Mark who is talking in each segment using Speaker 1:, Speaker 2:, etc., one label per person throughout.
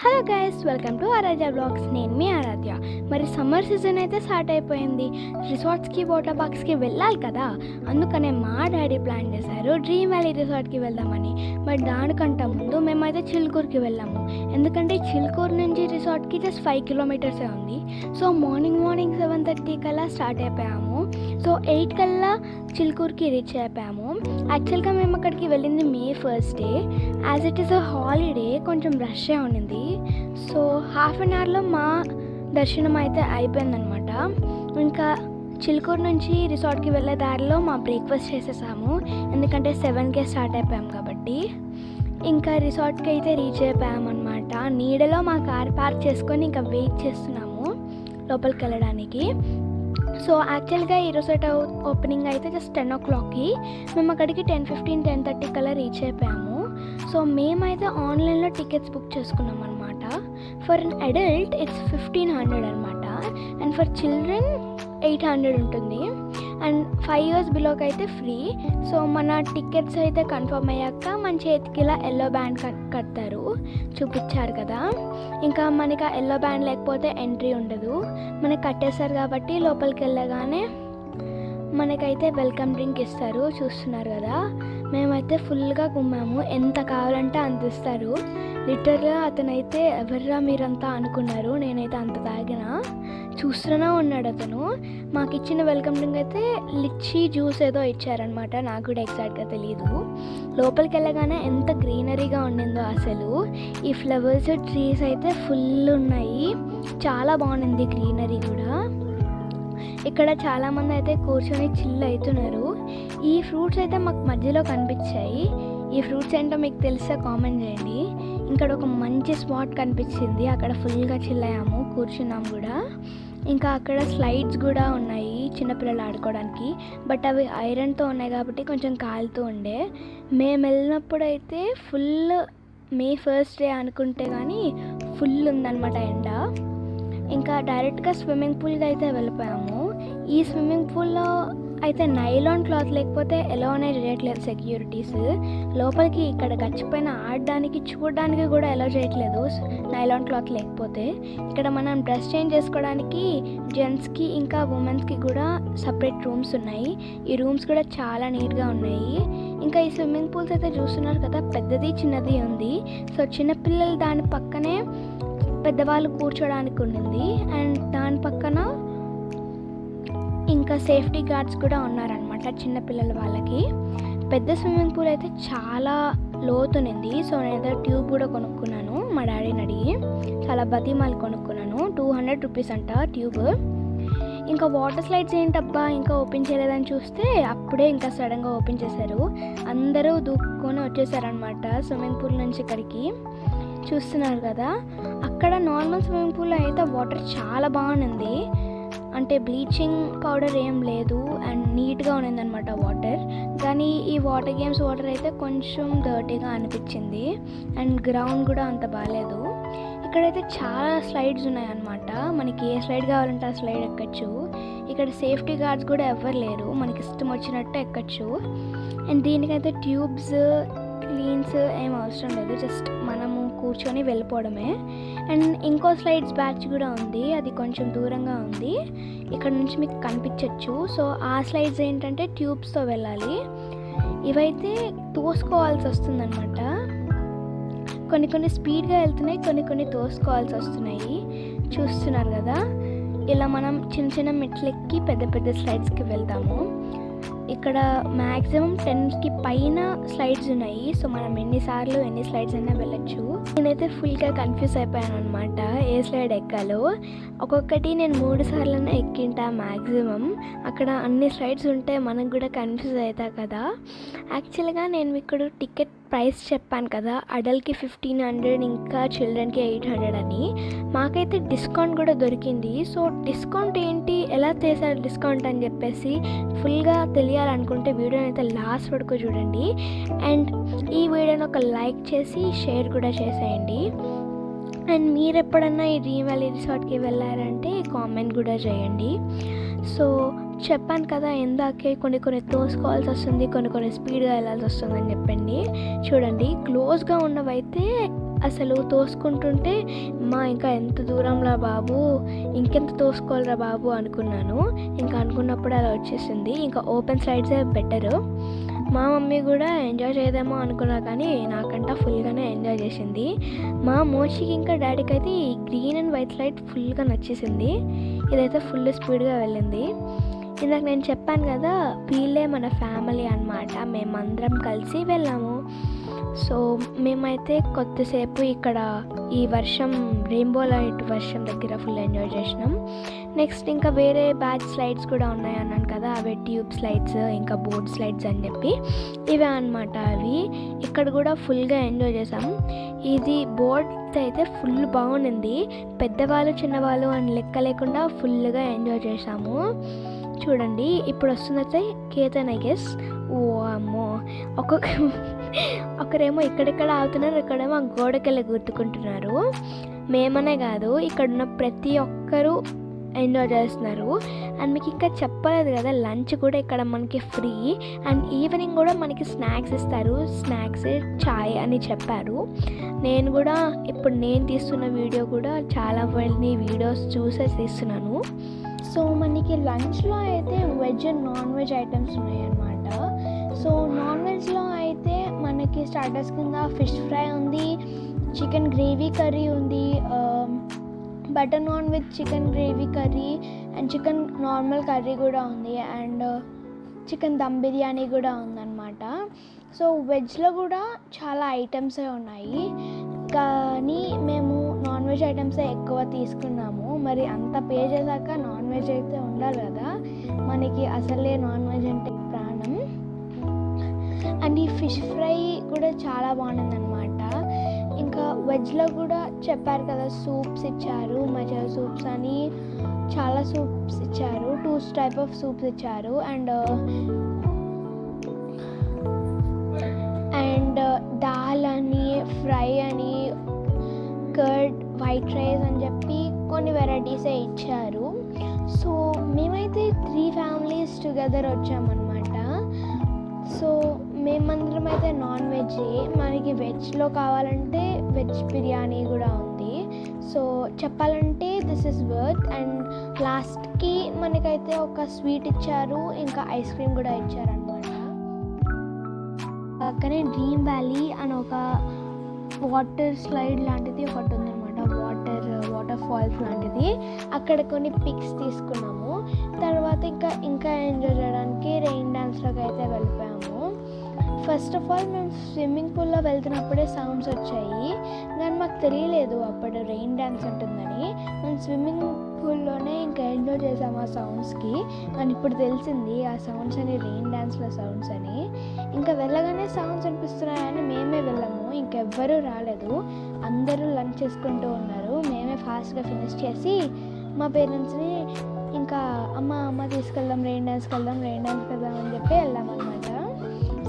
Speaker 1: Hello guys, welcome to Aradhya blogs. నేను మీ ఆరాధ్య. మరి సమ్మర్ సీజన్ అయితే స్టార్ట్ అయిపోయింది. రిసార్ట్స్కి, వాటర్ పార్క్స్కి వెళ్ళాలి కదా. అందుకనే మా డాడీ ప్లాన్ చేశారు డ్రీమ్ వ్యాలీ రిసార్ట్కి వెళ్దామని. బట్ దానికంటే ముందు మేమైతే చిలుకూరుకి వెళ్ళాము. ఎందుకంటే చిలుకూరు నుంచి రిసార్ట్కి జస్ట్ 5 కిలోమీటర్సే ఉంది. సో మార్నింగ్ 7:30 కల్లా స్టార్ట్ అయిపోయాము. సో 8 కల్లా చిలుకూరుకి రీచ్ అయిపోయాము. యాక్చువల్గా మేము అక్కడికి వెళ్ళింది మే 1st day. As it is a holiday, కొంచెం రష్గా ఉండింది. సో హాఫ్ అన్ అవర్లో మా దర్శనం అయితే అయిపోయిందనమాట. ఇంకా చిలుకూరు నుంచి రిసార్ట్కి వెళ్ళే దారిలో మా బ్రేక్ఫాస్ట్ చేసేసాము. ఎందుకంటే 7కే స్టార్ట్ అయిపోయాం కాబట్టి. ఇంకా రిసార్ట్కి అయితే రీచ్ అయిపోయామన్నమాట. నీడలో మా కార్ పార్క్ చేసుకొని ఇంకా వెయిట్ చేస్తున్నాము లోపలికి వెళ్ళడానికి. సో యాక్చువల్గా ఈ రిసార్ట్ ఓపెనింగ్ అయితే జస్ట్ 10 o'clockకి. మేము అక్కడికి 10:15, 10:30 కల్లా రీచ్ అయిపోయాము. సో మేమైతే ఆన్లైన్లో టికెట్స్ బుక్ చేసుకున్నాం అనమాట. ఫర్ అన్ అడల్ట్ ఇట్స్ 1,500 అనమాట. అండ్ ఫర్ చిల్డ్రన్ 800 ఉంటుంది. అండ్ 5 years బిలోకి అయితే ఫ్రీ. సో మన టికెట్స్ అయితే కన్ఫర్మ్ అయ్యాక మన చేతికి ఇలా ఎల్లో బ్యాండ్ కడతారు, చూపించారు కదా. ఇంకా మనకి ఆ ఎల్లో బ్యాండ్ లేకపోతే ఎంట్రీ ఉండదు. మనకి కట్టేస్తారు కాబట్టి లోపలికి వెళ్ళగానే మనకైతే వెల్కమ్ డ్రింక్ ఇస్తారు, చూస్తున్నారు కదా. మేమైతే ఫుల్గా కుమ్మాము. ఎంత కావాలంటే అంత ఇస్తారు. లిటరల్గా అతనైతే ఎవర్రా మీరంతా అనుకున్నారు. నేనైతే అంత తాగిన. చూస్తూనే ఉన్నాడు అతను. మాకు ఇచ్చిన వెల్కమ్ డ్రింక్ అయితే లిచ్చీ జ్యూస్ ఏదో ఇచ్చారనమాట. నాకు కూడా ఎగ్జాక్ట్గా తెలియదు. లోపలికి వెళ్ళగానే ఎంత గ్రీనరీగా ఉండిందో అసలు. ఈ ఫ్లవర్స్, ట్రీస్ అయితే ఫుల్ ఉన్నాయి. చాలా బాగుంది గ్రీనరీ కూడా. ఇక్కడ చాలామంది అయితే కూర్చొని చిల్ అవుతున్నారు. ఈ ఫ్రూట్స్ అయితే మాకు మధ్యలో కనిపించాయి. ఈ ఫ్రూట్స్ ఏంటో మీకు తెలిస్తే కామెంట్ చేయండి. ఇక్కడ ఒక మంచి స్పాట్ కనిపించింది. అక్కడ ఫుల్గా చిల్ అయ్యాము, కూర్చున్నాము కూడా. ఇంకా అక్కడ స్లైడ్స్ కూడా ఉన్నాయి చిన్నపిల్లలు ఆడుకోవడానికి. బట్ అవి ఐరన్తో ఉన్నాయి కాబట్టి కొంచెం కాలుతూ ఉండే. మేము వెళ్ళినప్పుడు అయితే ఫుల్ మే 1st డే అనుకుంటే కానీ ఫుల్ ఉందన్నమాట ఎండ. ఇంకా డైరెక్ట్గా స్విమ్మింగ్ పూల్కి అయితే వెళ్ళిపోయాము. ఈ స్విమ్మింగ్ పూల్లో అయితే నైలాన్ క్లాత్ లేకపోతే ఎలోనే చేయట్లేదు సెక్యూరిటీస్. లోపలికి ఇక్కడ గచ్చిపోయిన ఆడడానికి, చూడడానికి కూడా ఎలో చేయట్లేదు నైలాన్ క్లాత్ లేకపోతే. ఇక్కడ మనం డ్రెస్ చేంజ్ చేసుకోవడానికి జెంట్స్కి ఇంకా ఉమెన్స్కి కూడా సపరేట్ రూమ్స్ ఉన్నాయి. ఈ రూమ్స్ కూడా చాలా నీట్గా ఉన్నాయి. ఇంకా ఈ స్విమ్మింగ్ పూల్స్ అయితే చూస్తున్నారు కదా, పెద్దది చిన్నది ఉంది. సో చిన్నపిల్లలు దాని పక్కనే పెద్దవాళ్ళు కూర్చోడానికి ఉండింది. అండ్ దాని పక్కన ఇంకా సేఫ్టీ గార్డ్స్ కూడా ఉన్నారనమాట చిన్నపిల్లల వాళ్ళకి. పెద్ద స్విమ్మింగ్ పూల్ అయితే చాలా లోతునింది. సో నేను ట్యూబ్ కూడా కొనుక్కున్నాను మా డాడీని అడిగి. చాలా బతిమాలు కొనుక్కున్నాను. 200 రూపీస్ అంట ట్యూబ్. ఇంకా వాటర్ స్లైడ్స్ ఏంటబ్బా ఇంకా ఓపెన్ చేయలేదని చూస్తే అప్పుడే ఇంకా సడన్గా ఓపెన్ చేశారు. అందరూ దూక్కుని వచ్చేసారనమాట స్విమ్మింగ్ పూల్ నుంచి ఇక్కడికి. చూస్తున్నారు కదా, అక్కడ నార్మల్ స్విమ్మింగ్ పూల్లో అయితే వాటర్ చాలా బాగుంది. అంటే బ్లీచింగ్ పౌడర్ ఏం లేదు అండ్ నీట్గా ఉన్నిందనమాట వాటర్. కానీ ఈ వాటర్ గేమ్స్ వాటర్ అయితే కొంచెం డర్టీగా అనిపించింది. అండ్ గ్రౌండ్ కూడా అంత బాగాలేదు. ఇక్కడైతే చాలా స్లైడ్స్ ఉన్నాయన్నమాట. మనకి ఏ స్లైడ్ కావాలంటే ఆ స్లైడ్ ఎక్కచ్చు. ఇక్కడ సేఫ్టీ గార్డ్స్ కూడా ఎవ్వరు లేరు, మనకి ఇష్టం వచ్చినట్టు ఎక్కచ్చు. అండ్ దీనికైతే ట్యూబ్స్, క్లీన్స్ ఏం అవసరం లేదు, జస్ట్ మనము కూర్చొని వెళ్ళిపోవడమే. అండ్ ఇంకో స్లైడ్స్ బ్యాచ్ కూడా ఉంది, అది కొంచెం దూరంగా ఉంది. ఇక్కడ నుంచి మీకు కనిపించవచ్చు. సో ఆ స్లైడ్స్ ఏంటంటే ట్యూబ్స్తో వెళ్ళాలి. ఇవైతే తోసుకోవాల్సి వస్తుందన్నమాట. కొన్ని స్పీడ్గా వెళ్తున్నాయి, కొన్ని తోసుకోవాల్సి వస్తున్నాయి. చూస్తున్నారు కదా, ఇలా మనం చిన్న మెట్లెక్కి పెద్ద స్లైడ్స్కి వెళ్తాము. ఇక్కడ మ్యాక్సిమం 10కి పైన స్లైడ్స్ ఉన్నాయి. సో మనం ఎన్ని స్లైడ్స్ అయినా వెళ్ళచ్చు. నేనైతే ఫుల్గా కన్ఫ్యూజ్ అయిపోయాను అనమాట ఏ స్లైడ్ ఎక్కాలో. ఒక్కొక్కటి నేను 3 సార్లైనా ఎక్కింటా మ్యాక్సిమం. అక్కడ అన్ని స్లైడ్స్ ఉంటే మనకు కూడా కన్ఫ్యూజ్ అవుతా కదా. యాక్చువల్గా నేను మీకు టికెట్ ప్రైస్ చెప్పాను కదా, అడల్ట్కి 1,500 ఇంకా చిల్డ్రన్కి 800 అని. మాకైతే డిస్కౌంట్ కూడా దొరికింది. సో డిస్కౌంట్ ఏంటి, ఎలా చేశారు డిస్కౌంట్ అని చెప్పేసి ఫుల్గా తెలియాలనుకుంటే వీడియోని అయితే లాస్ట్ వరకు చూడండి. అండ్ ఈ వీడియోని ఒక లైక్ చేసి షేర్ కూడా చేసేయండి. అండ్ మీరు ఎప్పుడన్నా ఈ డ్రీమ్ వ్యాలీ రిసార్ట్కి వెళ్ళారంటే కామెంట్ కూడా చేయండి. సో చెప్పాను కదా ఇందాకే, కొన్ని తోసుకోవాల్సి వస్తుంది, కొన్ని స్పీడ్గా వెళ్ళాల్సి వస్తుంది అని చెప్పండి. చూడండి, క్లోజ్గా ఉన్నవైతే అసలు తోసుకుంటుంటే ఇంకా ఎంత దూరంరా బాబు, ఇంకెంత తోసుకోవాలిరా బాబు అనుకున్నాను. ఇంకా అనుకున్నప్పుడు అలా వచ్చేసింది. ఇంకా ఓపెన్ స్లైడ్సే బెటరు. మా మమ్మీ కూడా ఎంజాయ్ చేయదేమో అనుకున్నా, కానీ నాకంట ఫుల్గానే ఎంజాయ్ చేసింది. మా మోషికి ఇంకా డాడీకి అయితే ఈ గ్రీన్ అండ్ వైట్ స్లైడ్ ఫుల్గా నచ్చేసింది. ఇదైతే ఫుల్ స్పీడ్గా వెళ్ళింది. ఇందాక నేను చెప్పాను కదా, వీళ్ళే మన ఫ్యామిలీ అన్నమాట. మేమందరం కలిసి వెళ్ళాము. సో మేమైతే కొద్దిసేపు ఇక్కడ ఈ రెయిన్బో లైట్ వర్షం దగ్గర ఫుల్ ఎంజాయ్ చేసినాం. నెక్స్ట్ ఇంకా వేరే బ్యాచ్ స్లైడ్స్ కూడా ఉన్నాయి అన్నాను కదా, అవే ట్యూబ్ స్లైడ్స్ ఇంకా బోర్డ్ స్లైడ్స్ అని చెప్పి ఇవే అన్నమాట. అవి ఇక్కడ కూడా ఫుల్గా ఎంజాయ్ చేసాం. ఇది బోర్డ్ అయితే ఫుల్ బాగుంది. పెద్దవాళ్ళు చిన్నవాళ్ళు అని లెక్క లేకుండా ఫుల్గా ఎంజాయ్ చేసాము. చూడండి ఇప్పుడు వస్తుందైతే కేతన్, ఐ గెస్. ఓ అమ్మో, ఒకరేమో ఇక్కడెక్కడ ఆగుతున్నారు, ఇక్కడేమో గోడకెళ్ళి గుర్తుకుంటున్నారు. మేమనే కాదు, ఇక్కడున్న ప్రతి ఒక్కరూ ఎంజాయ్ చేస్తున్నారు. అండ్ మీకు ఇంకా చెప్పలేదు కదా, లంచ్ కూడా ఇక్కడ మనకి ఫ్రీ. అండ్ ఈవినింగ్ కూడా మనకి స్నాక్స్ ఇస్తారు. స్నాక్స్ చాయ్ అని చెప్పారు. ఇప్పుడు నేను తీస్తున్న వీడియో కూడా చాలా మంది వీడియోస్ చూసే తీస్తున్నాను. సో మనకి లంచ్లో అయితే veg and non veg items ఉన్నాయన్నమాట. సో నాన్ వెజ్లో అయితే మనకి స్టార్టర్స్ కింద ఫిష్ ఫ్రై ఉంది, చికెన్ గ్రేవీ కర్రీ ఉంది, butter non with chicken gravy curry and chicken normal curry కూడా ఉంది, అండ్ చికెన్ దమ్ బిర్యానీ కూడా ఉందన్నమాట. సో వెజ్లో కూడా చాలా ఐటమ్సే ఉన్నాయి, కానీ మేము నాన్ వెజ్ ఐటమ్సే ఎక్కువ తీసుకున్నాము. మరి అంత పే చేశాక నాన్ వెజ్ అయితే ఉండాలి కదా, మనకి అసలే నాన్ వెజ్ అంటే ప్రాణం. అండ్ ఈ ఫిష్ ఫ్రై కూడా చాలా బాగుందన్నమాట. ఇంకా వెజ్లో కూడా చెప్పారు కదా, సూప్స్ ఇచ్చారు, మజా సూప్స్ అని చాలా సూప్స్ ఇచ్చారు, 2 టైప్ ఆఫ్ సూప్స్ ఇచ్చారు. అండ్ దాల్ అని, ఫ్రై అని, కర్డ్, వైట్ రైస్ అని చెప్పి కొన్ని వెరైటీసే ఇచ్చారు. సో మేమైతే 3 ఫ్యామిలీస్ టుగెదర్ వచ్చామన్నమాట. సో మేమందరం అయితే నాన్ వెజ్, మనకి వెజ్లో కావాలంటే వెజ్ బిర్యానీ కూడా ఉంది. సో చెప్పాలంటే దిస్ ఇస్ వర్త్. అండ్ లాస్ట్కి మనకైతే ఒక స్వీట్ ఇచ్చారు, ఇంకా ఐస్ క్రీమ్ కూడా ఇచ్చారనమాట. పక్కనే డ్రీమ్ వ్యాలీ అని ఒక వాటర్ స్లైడ్ లాంటిది ఒకటి ఉందన్నమాట, వాటర్ ఫాల్స్ లాంటిది. అక్కడ కొన్ని పిక్స్ తీసుకున్నాము. తర్వాత ఇంకా ఎంజాయ్ చేయడానికి రెయిన్ డ్యాన్స్లోకి అయితే వెళ్ళిపోయాము. ఫస్ట్ ఆఫ్ ఆల్ మేము స్విమ్మింగ్ పూల్లో వెళ్తున్నప్పుడే సౌండ్స్ వచ్చాయి, కానీ మాకు తెలియలేదు అప్పుడు రెయిన్ డ్యాన్స్ ఉంటుందని. మేము స్విమ్మింగ్ పూల్లోనే ఇంకా ఎంజాయ్ చేసాము ఆ సౌండ్స్కి. కానీ ఇప్పుడు తెలిసింది ఆ సౌండ్స్ అని రెయిన్ డ్యాన్స్లో సౌండ్స్ అని. ఇంకా వెళ్ళగానే సౌండ్స్ అనిపిస్తున్నాయని మేమే వెళ్ళాము, ఇంకెవ్వరూ రాలేదు. అందరూ లంచ్ చేసుకుంటూ ఉన్నారు. మేమే ఫాస్ట్గా ఫినిష్ చేసి మా పేరెంట్స్ని ఇంకా అమ్మ తీసుకెళ్దాం, రెయిన్ డ్యాన్స్కి వెళ్దాం అని చెప్పి వెళ్ళామన్నమాట.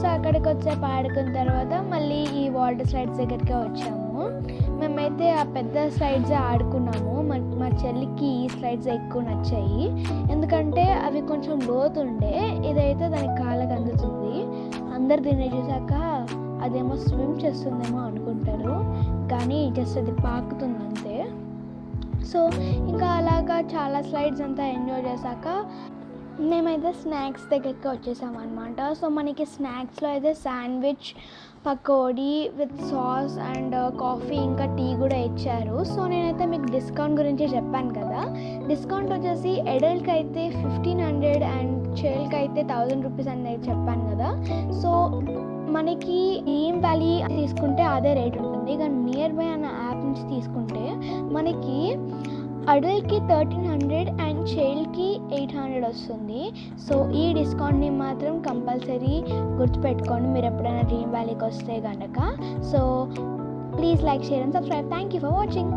Speaker 1: సో అక్కడికి వచ్చేపు ఆడుకున్న తర్వాత మళ్ళీ ఈ వాటర్ స్లైడ్స్ దగ్గరికి వచ్చాము. మేమైతే ఆ పెద్ద స్లైడ్సే ఆడుకున్నాము. మా చెల్లికి ఈ స్లైడ్స్ ఎక్కువ నచ్చాయి, ఎందుకంటే అవి కొంచెం లోతుండే, ఇదైతే దానికి కాళ్ళకి అందుతుంది. అందరు దీన్ని చూసాక అదేమో స్విమ్ చేస్తుందేమో అనుకుంటారు, కానీ జస్ట్ అది పాకుతుంది అంతే. సో ఇంకా అలాగా చాలా స్లైడ్స్ అంతా ఎంజాయ్ చేశాక మేమైతే స్నాక్స్ దగ్గరికి వచ్చేసామన్నమాట. సో మనకి స్నాక్స్లో అయితే sandwich, pakodi with sauce and coffee ఇంకా టీ కూడా ఇచ్చారు. సో నేనైతే మీకు డిస్కౌంట్ గురించి చెప్పాను కదా, డిస్కౌంట్ వచ్చేసి అడల్ట్కి అయితే 1500 అండ్ చైల్డ్కి అయితే 1000 రూపీస్ అని చెప్పాను కదా. సో మనకి డ్రీమ్ వ్యాలీ తీసుకుంటే అదే రేట్ ఉంటుంది, కానీ నియర్ బై అన్న యాప్ నుంచి తీసుకుంటే మనకి అడల్ట్కి 1300 అండ్ చైల్డ్కి 800 వస్తుంది. సో ఈ డిస్కౌంట్ని మాత్రం కంపల్సరీ గుర్తుపెట్టుకోండి మీరు ఎప్పుడైనా డ్రీమ్ వ్యాలీకి వస్తే కనుక. So please like, share and subscribe. Thank you for watching.